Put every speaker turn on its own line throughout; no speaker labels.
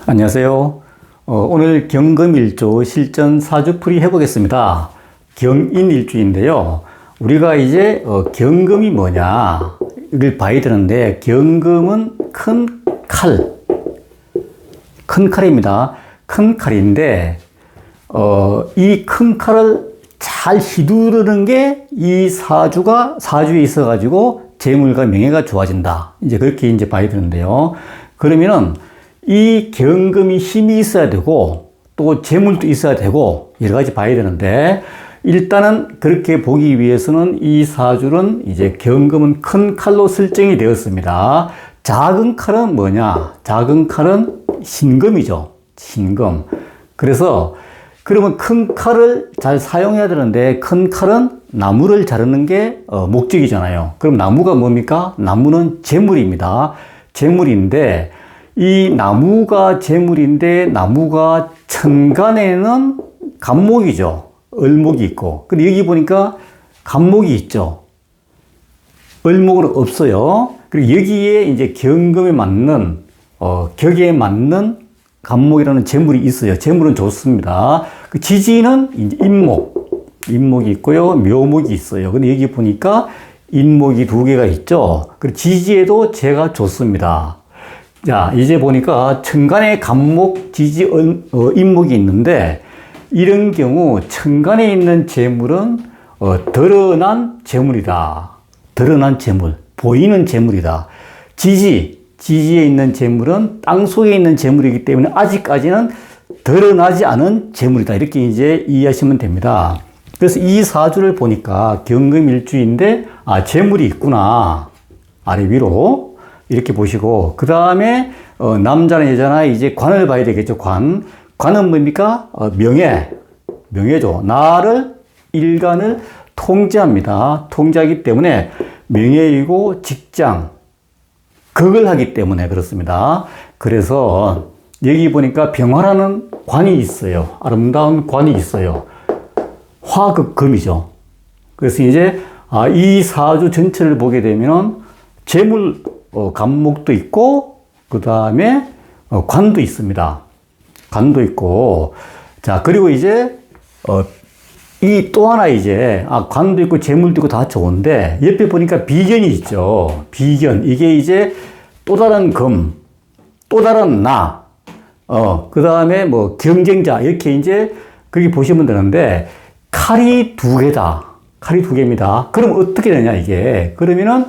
안녕하세요. 오늘 경금일주 실전 사주풀이 해보겠습니다. 경인일주인데요. 우리가 이제 경금이 뭐냐를 봐야 되는데, 경금은 큰 칼입니다. 큰 칼인데 이 큰 칼을 잘 휘두르는 게 이 사주에 있어 가지고 재물과 명예가 좋아진다. 이제 그렇게 이제 봐야 되는데요. 그러면은 이 경금이 힘이 있어야 되고 또 재물도 있어야 되고 여러 가지 봐야 되는데, 일단은 그렇게 보기 위해서는 이 사주는 이제 경금은 큰 칼로 설정이 되었습니다. 작은 칼은 뭐냐? 작은 칼은 신금이죠. 신금. 그래서 그러면 큰 칼을 잘 사용해야 되는데, 큰 칼은 나무를 자르는 게 목적이잖아요. 그럼 나무가 뭡니까? 나무는 재물입니다. 재물인데, 이 나무가 재물인데, 나무가 천간에는 간목이죠. 을목이 있고. 근데 여기 보니까 간목이 있죠. 을목은 없어요. 그리고 여기에 이제 경금에 맞는, 격에 맞는 간목이라는 재물이 있어요. 재물은 좋습니다. 그 지지는 이제 인목이 있고요. 묘목이 있어요. 근데 여기 보니까 인목이 두 개가 있죠. 그리고 지지에도 재가 좋습니다. 자, 이제 보니까 천간에 간목, 지지, 인목이 있는데, 이런 경우 천간에 있는 재물은 드러난 재물이다. 드러난 재물, 보이는 재물이다. 지지에 있는 재물은 땅 속에 있는 재물이기 때문에 아직까지는 드러나지 않은 재물이다. 이렇게 이제 이해하시면 됩니다. 그래서 이 사주를 보니까 경금일주인데, 재물이 있구나. 아래 위로. 이렇게 보시고, 그 다음에, 남자나 여자나 이제 관을 봐야 되겠죠. 관은 뭡니까? 명예죠. 일간을 통제합니다. 통제하기 때문에 명예이고 직장, 극을 하기 때문에 그렇습니다. 그래서 여기 보니까 병화라는 관이 있어요. 아름다운 관이 있어요. 화극금이죠. 그래서 이제 이 사주 전체를 보게 되면 재물 간목도 있고, 그 다음에 관도 있습니다. 관도 있고, 자, 그리고 이제 이 또 하나 이제 관도 있고 재물도 있고 다 좋은데, 옆에 보니까 비견이 있죠. 비견. 이게 이제 또 다른 금, 또 다른 나, 그 다음에 뭐 경쟁자, 이렇게 이제 그렇게 보시면 되는데, 칼이 두 개다. 칼이 두 개입니다. 그럼 어떻게 되냐, 이게. 그러면은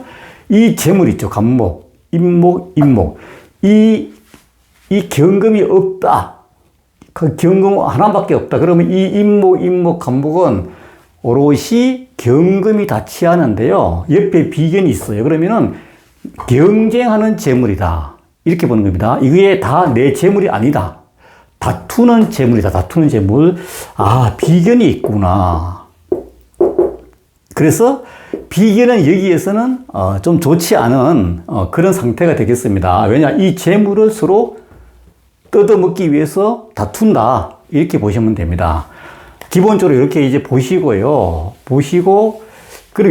이 재물 있죠. 간목, 인목. 이 경금이 없다. 그 경금 하나밖에 없다. 그러면 이 인목, 간목은 오롯이 경금이 다 취하는데요. 옆에 비견이 있어요. 그러면은 경쟁하는 재물이다. 이렇게 보는 겁니다. 이게 다 내 재물이 아니다. 다투는 재물이다. 다투는 재물. 비견이 있구나. 그래서 비견은 여기에서는 좀 좋지 않은 그런 상태가 되겠습니다. 왜냐? 이 재물을 서로 뜯어먹기 위해서 다툰다. 이렇게 보시면 됩니다. 기본적으로 이렇게 이제 보시고요. 그리고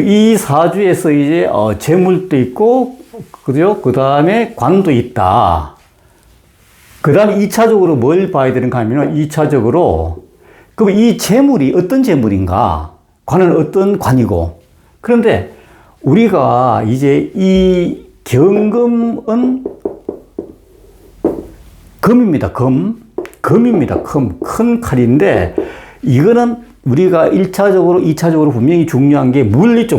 이 사주에서 이제 재물도 있고, 그죠? 그 다음에 관도 있다. 그 다음에 2차적으로 뭘 봐야 되는가 하면, 2차적으로, 그럼 이 재물이 어떤 재물인가? 관은 어떤 관이고. 그런데 우리가 이제 이 경금은 금입니다. 금입니다. 큰 칼인데, 이거는 우리가 1차적으로, 2차적으로 분명히 중요한 게 물 있죠,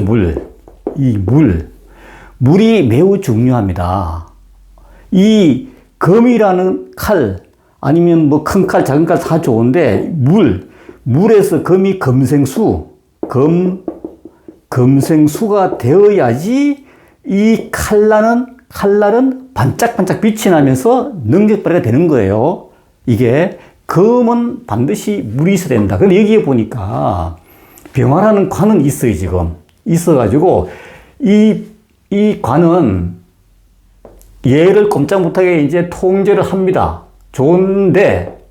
물이 매우 중요합니다. 이 금이라는 칼, 아니면 뭐 큰 칼, 작은 칼 다 좋은데, 물에서 금이 금생수가 되어야지 이 칼날은 반짝반짝 빛이 나면서 능력발휘가 되는 거예요. 이게 금은 반드시 물이 있어야 된다. 근데 여기에 보니까 병화라는 관은 있어요, 지금. 있어가지고 이 관은 얘를 꼼짝 못하게 이제 통제를 합니다.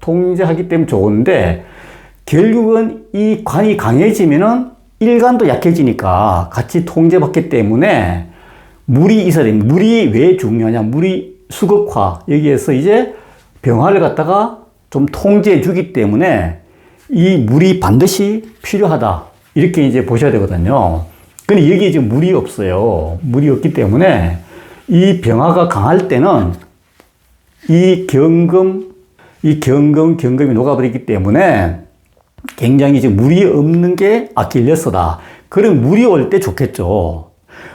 통제하기 때문에 좋은데, 결국은 이 관이 강해지면은 일간도 약해지니까 같이 통제받기 때문에 물이 있어야 됩니다. 물이 왜 중요하냐? 물이 수극화. 여기에서 이제 병화를 갖다가 좀 통제해 주기 때문에 이 물이 반드시 필요하다. 이렇게 이제 보셔야 되거든요. 근데 여기에 지금 물이 없어요. 물이 없기 때문에 이 병화가 강할 때는 이 경금이 녹아버리기 때문에 굉장히 지금 물이 없는 게 아킬레스다. 그럼 물이 올 때 좋겠죠.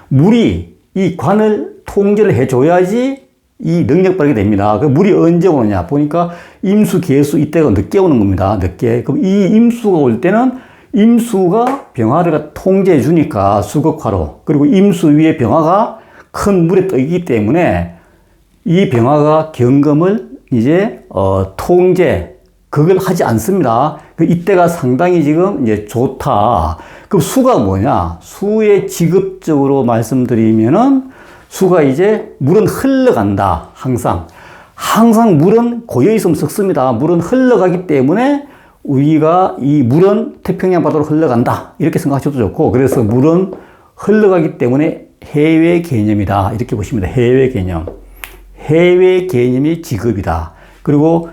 물이 이 관을 통제를 해줘야지 이 능력 발휘가 됩니다. 그 물이 언제 오느냐 보니까 임수, 계수 이때가 늦게 오는 겁니다. 늦게. 그럼 이 임수가 올 때는 임수가 병화를 통제해 주니까 수극화로, 그리고 임수 위에 병화가 큰 물에 떠있기 때문에 이 병화가 경금을 이제 통제 그걸 하지 않습니다. 이때가 상당히 지금 이제 좋다. 그럼 수가 뭐냐? 수의 직업적으로 말씀드리면은 수가 이제 물은 흘러간다. 항상 물은 고여 있으면 썩습니다. 물은 흘러가기 때문에 우리가 이 물은 태평양 바다로 흘러간다. 이렇게 생각하셔도 좋고, 그래서 물은 흘러가기 때문에 해외 개념이다. 이렇게 보시면 됩니다. 해외 개념. 해외 개념이 직업이다. 그리고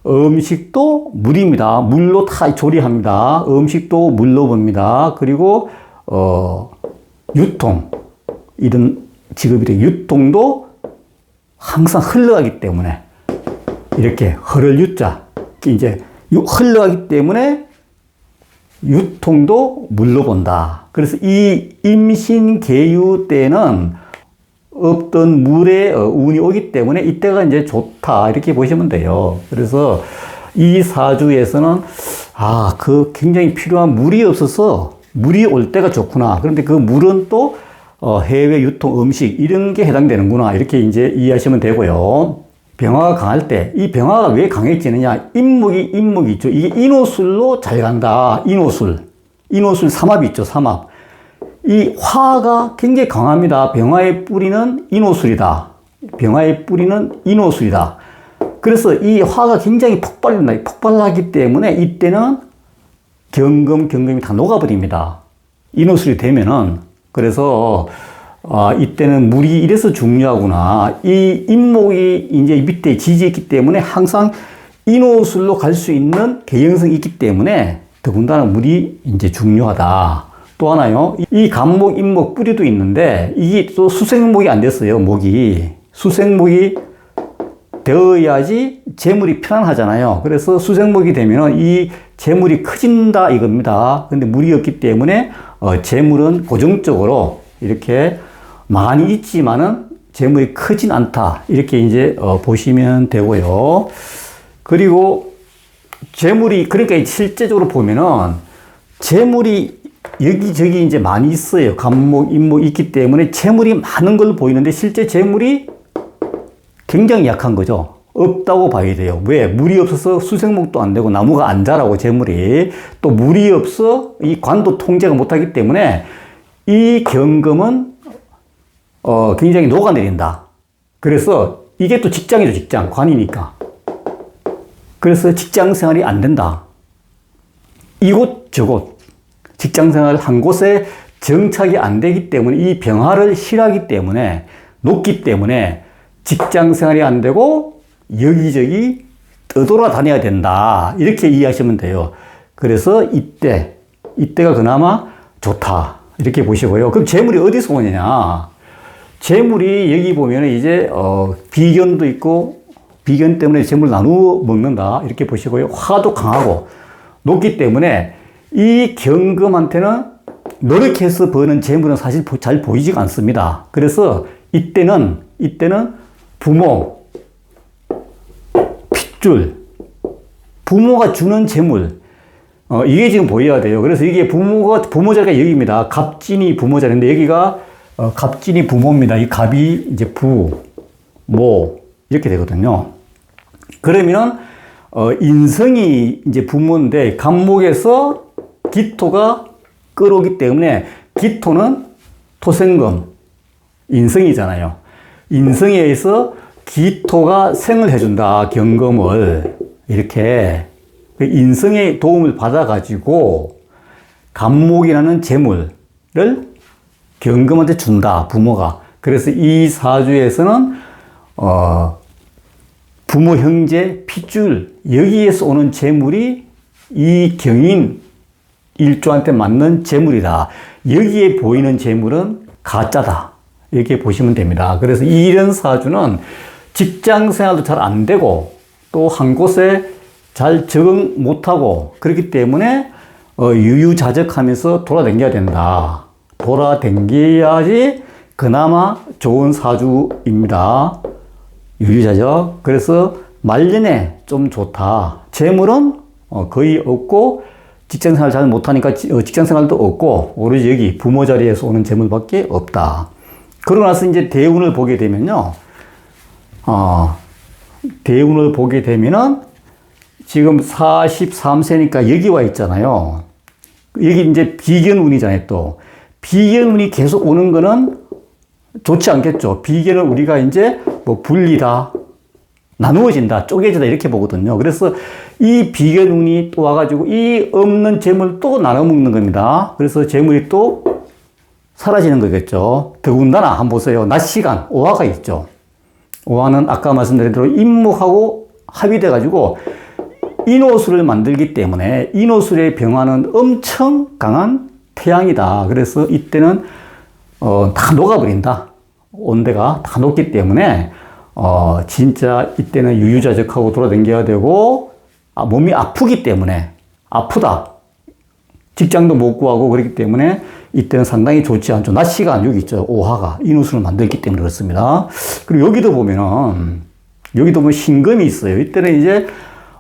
음식도 물입니다. 물로 다 조리합니다. 음식도 물로 봅니다. 그리고 유통, 이런 직업이 돼. 유통도 항상 흘러가기 때문에 이렇게 흐를 유자, 이제 흘러가기 때문에 유통도 물로 본다. 그래서 이 임신계유 때는 없던 물에 운이 오기 때문에 이때가 이제 좋다. 이렇게 보시면 돼요. 그래서 이 사주에서는 그 굉장히 필요한 물이 없어서 물이 올 때가 좋구나. 그런데 그 물은 또 해외 유통 음식 이런 게 해당되는구나. 이렇게 이제 이해하시면 되고요. 병화가 강할 때, 이 병화가 왜 강해지느냐? 인목이 있죠. 이게 인호술로 잘 간다. 인호술 삼합이 있죠. 삼합. 이 화가 굉장히 강합니다. 병화의 뿌리는 인호술이다. 그래서 이 화가 굉장히 폭발하기 때문에 이때는 경금이 다 녹아버립니다. 인호술이 되면은. 그래서 이때는 물이 이래서 중요하구나. 이 인목이 이제 밑에 지지했기 때문에 항상 인호술로 갈 수 있는 개연성이 있기 때문에 더군다나 물이 이제 중요하다. 또 하나요. 이 간목, 인목, 뿌리도 있는데 이게 또 수생목이 안 됐어요. 수생목이 되어야지 재물이 편안하잖아요. 그래서 수생목이 되면 이 재물이 커진다 이겁니다. 근데 물이 없기 때문에 재물은 고정적으로 이렇게 많이 있지만은 재물이 크진 않다. 이렇게 이제 보시면 되고요. 그리고 재물이, 그러니까 실제적으로 보면은 재물이 여기저기 이제 많이 있어요. 간목, 인목 있기 때문에 재물이 많은 걸로 보이는데 실제 재물이 굉장히 약한 거죠. 없다고 봐야 돼요. 왜? 물이 없어서 수생목도 안 되고 나무가 안 자라고 재물이. 또 물이 없어 이 관도 통제가 못하기 때문에 이 경금은 굉장히 녹아내린다. 그래서 이게 또 직장이죠. 직장. 관이니까. 그래서 직장 생활이 안 된다. 이곳저곳 직장 생활 한 곳에 정착이 안 되기 때문에 이 병화를 싫어하기 때문에 높기 때문에 직장 생활이 안 되고 여기저기 떠돌아다녀야 된다. 이렇게 이해하시면 돼요. 그래서 이때가 그나마 좋다. 이렇게 보시고요. 그럼 재물이 어디서 오느냐? 재물이 여기 보면 이제 비견도 있고 비견 때문에 재물 나누어 먹는다. 이렇게 보시고요. 화도 강하고 높기 때문에 이 경금한테는 노력해서 버는 재물은 사실 잘 보이지가 않습니다. 그래서 이때는 부모, 핏줄, 부모가 주는 재물, 이게 지금 보여야 돼요. 그래서 이게 부모 자리가 여기입니다. 갑진이 부모 자리인데 여기가 갑진이 부모입니다. 이 갑이 이제 모 이렇게 되거든요. 그러면 인성이 이제 부모인데 갑목에서 기토가 끌어오기 때문에 기토는 토생금, 인성이잖아요. 인성에 의해서 기토가 생을 해준다. 경금을 이렇게 인성의 도움을 받아가지고 갑목이라는 재물을 경금한테 준다. 부모가. 그래서 이 사주에서는 부모, 형제, 핏줄 여기에서 오는 재물이 이 경인 일주한테 맞는 재물이다. 여기에 보이는 재물은 가짜다. 이렇게 보시면 됩니다. 그래서 이런 사주는 직장 생활도 잘 안 되고 또 한 곳에 잘 적응 못하고 그렇기 때문에 유유자적하면서 돌아다녀야 된다. 돌아다녀야지 그나마 좋은 사주입니다. 유유자적. 그래서 말년에 좀 좋다. 재물은 거의 없고 직장생활 잘 못하니까 직장생활도 없고 오로지 여기 부모 자리에서 오는 재물밖에 없다. 그러고 나서 이제 대운을 보게 되면요. 대운을 보게 되면은 지금 43세니까 여기 와 있잖아요. 여기 이제 비견운이잖아요, 또. 비견운이 계속 오는 거는 좋지 않겠죠. 비견을 우리가 이제 뭐 분리다, 나누어진다, 쪼개지다 이렇게 보거든요. 그래서 이 비견운이 또 와가지고 이 없는 재물 또 나눠 먹는 겁니다. 그래서 재물이 또 사라지는 거겠죠. 더군다나 한번 보세요. 낮 시간, 오화가 있죠. 오화는 아까 말씀드린 대로 임목하고 합의돼가지고 인호술을 만들기 때문에 인호술의 병화는 엄청 강한 태양이다. 그래서 이때는 다 녹아버린다. 온대가 다 녹기 때문에 진짜 이때는 유유자적하고 돌아다녀야 되고 몸이 아프기 때문에 아프다. 직장도 못 구하고 그렇기 때문에 이때는 상당히 좋지 않죠. 낮 시간 여기 있죠. 오화가 인호술을 만들기 때문에 그렇습니다. 그리고 여기도 보면 신금이 있어요. 이때는 이제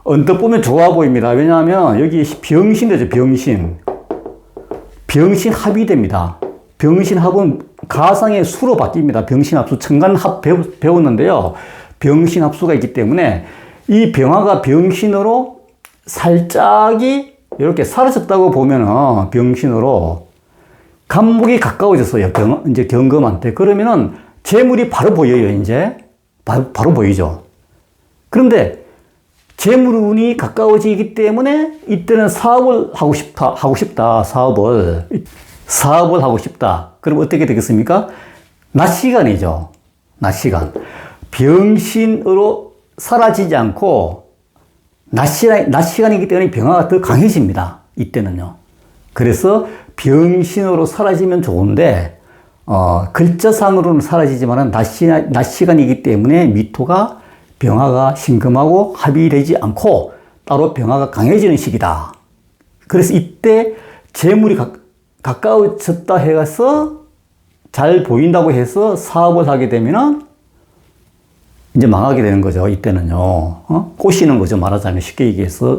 언뜻 보면 좋아 보입니다. 왜냐하면 여기 병신 되죠. 병신 합이 됩니다. 병신합은 가상의 수로 바뀝니다. 병신합수, 천간합 배웠는데요. 병신합수가 있기 때문에 이 병화가 병신으로 살짝이 이렇게 사라졌다고 보면은 병신으로 간목이 가까워졌어요. 이제 경금한테. 그러면은 재물이 바로 보여요. 이제 바로 보이죠. 그런데 재물운이 가까워지기 때문에 이때는 사업을 하고 싶다. 사업을 하고 싶다. 그럼 어떻게 되겠습니까? 낮 시간이죠. 낮 시간. 병신으로 사라지지 않고 낮 시간이기 때문에 병화가 더 강해집니다. 이때는요. 그래서 병신으로 사라지면 좋은데 글자상으로는 사라지지만 낮 시간이기 때문에 미토가 병화가 신금하고 합의되지 않고 따로 병화가 강해지는 시기다. 그래서 이때 재물이 가까워졌다 해서 잘 보인다고 해서 사업을 하게 되면은 이제 망하게 되는 거죠. 이때는요. 꼬시는 거죠. 말하자면 쉽게 얘기해서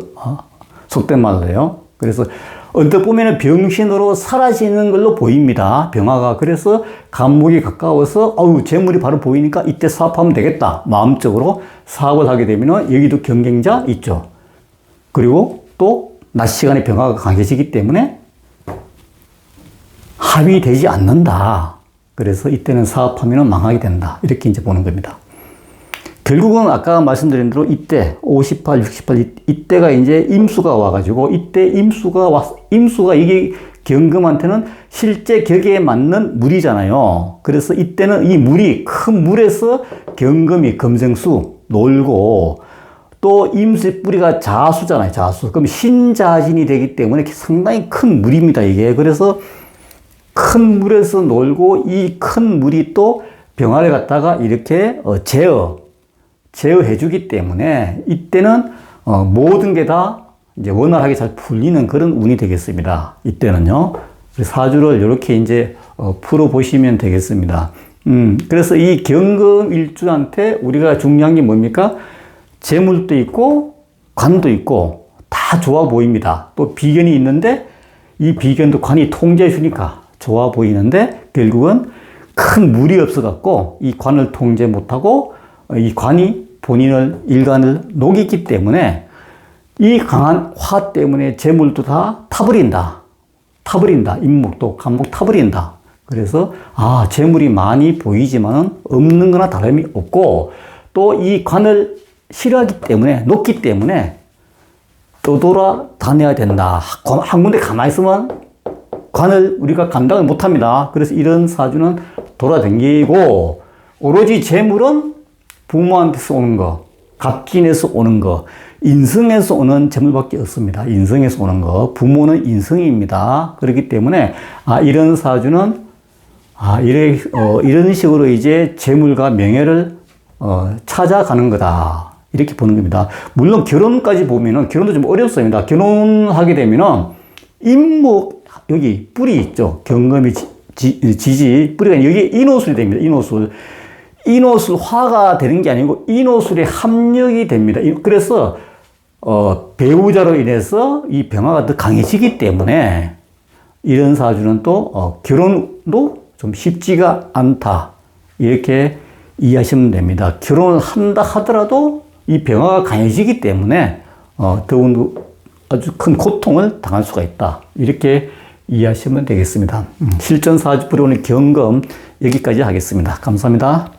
속된 말로요. 그래서 언뜻 보면은 병신으로 사라지는 걸로 보입니다. 병화가. 그래서 간목이 가까워서 재물이 바로 보이니까 이때 사업하면 되겠다. 마음적으로 사업을 하게 되면은 여기도 경쟁자 있죠. 그리고 또 낮 시간에 병화가 강해지기 때문에 합의되지 않는다. 그래서 이때는 사업하면 망하게 된다. 이렇게 이제 보는 겁니다. 결국은 아까 말씀드린 대로 이때 58, 68 이때가 이제 임수가 와가지고 이때 임수가 이게 경금한테는 실제 격에 맞는 물이잖아요. 그래서 이때는 이 물이 큰 물에서 경금이 금생수 놀고 또 임수의 뿌리가 자수잖아요. 자수. 그럼 신자진이 되기 때문에 상당히 큰 물입니다. 이게. 그래서 큰 물에서 놀고 이 큰 물이 또 병화를 갖다가 이렇게 제어해 주기 때문에 이때는 모든 게 다 이제 원활하게 잘 풀리는 그런 운이 되겠습니다. 이때는요. 사주를 이렇게 이제 풀어 보시면 되겠습니다. 그래서 이 경금 일주한테 우리가 중요한 게 뭡니까? 재물도 있고 관도 있고 다 좋아 보입니다. 또 비견이 있는데 이 비견도 관이 통제해 주니까 좋아 보이는데 결국은 큰 물이 없어 갖고 이 관을 통제 못하고 이 관이 본인을 일간을 녹이기 때문에 이 강한 화 때문에 재물도 다 타버린다. 임목도 간목 타버린다. 그래서 재물이 많이 보이지만은 없는 거나 다름이 없고 또 이 관을 싫어하기 때문에 녹기 때문에 떠돌아 다녀야 된다. 한 군데 가만히 있으면 관을 우리가 감당을 못합니다. 그래서 이런 사주는 돌아다니고 오로지 재물은 부모한테서 오는 거, 갑진에서 오는 거, 인성에서 오는 재물밖에 없습니다. 인성에서 오는 거. 부모는 인성입니다. 그렇기 때문에, 이런 사주는, 이런 식으로 이제 재물과 명예를, 찾아가는 거다. 이렇게 보는 겁니다. 물론 결혼까지 보면은, 결혼도 좀 어렵습니다. 결혼하게 되면은, 인목, 여기 뿔이 있죠. 경금이 지지, 뿌리가 여기 인호술이 됩니다. 인호술. 인호술 화가 되는 게 아니고 인호술의 합력이 됩니다. 그래서 배우자로 인해서 이 병화가 더 강해지기 때문에 이런 사주는 또 결혼도 좀 쉽지가 않다. 이렇게 이해하시면 됩니다. 결혼을 한다 하더라도 이 병화가 강해지기 때문에 더욱더 아주 큰 고통을 당할 수가 있다. 이렇게 이해하시면 되겠습니다. 실전 사주 뿌리 오는 경금 여기까지 하겠습니다. 감사합니다.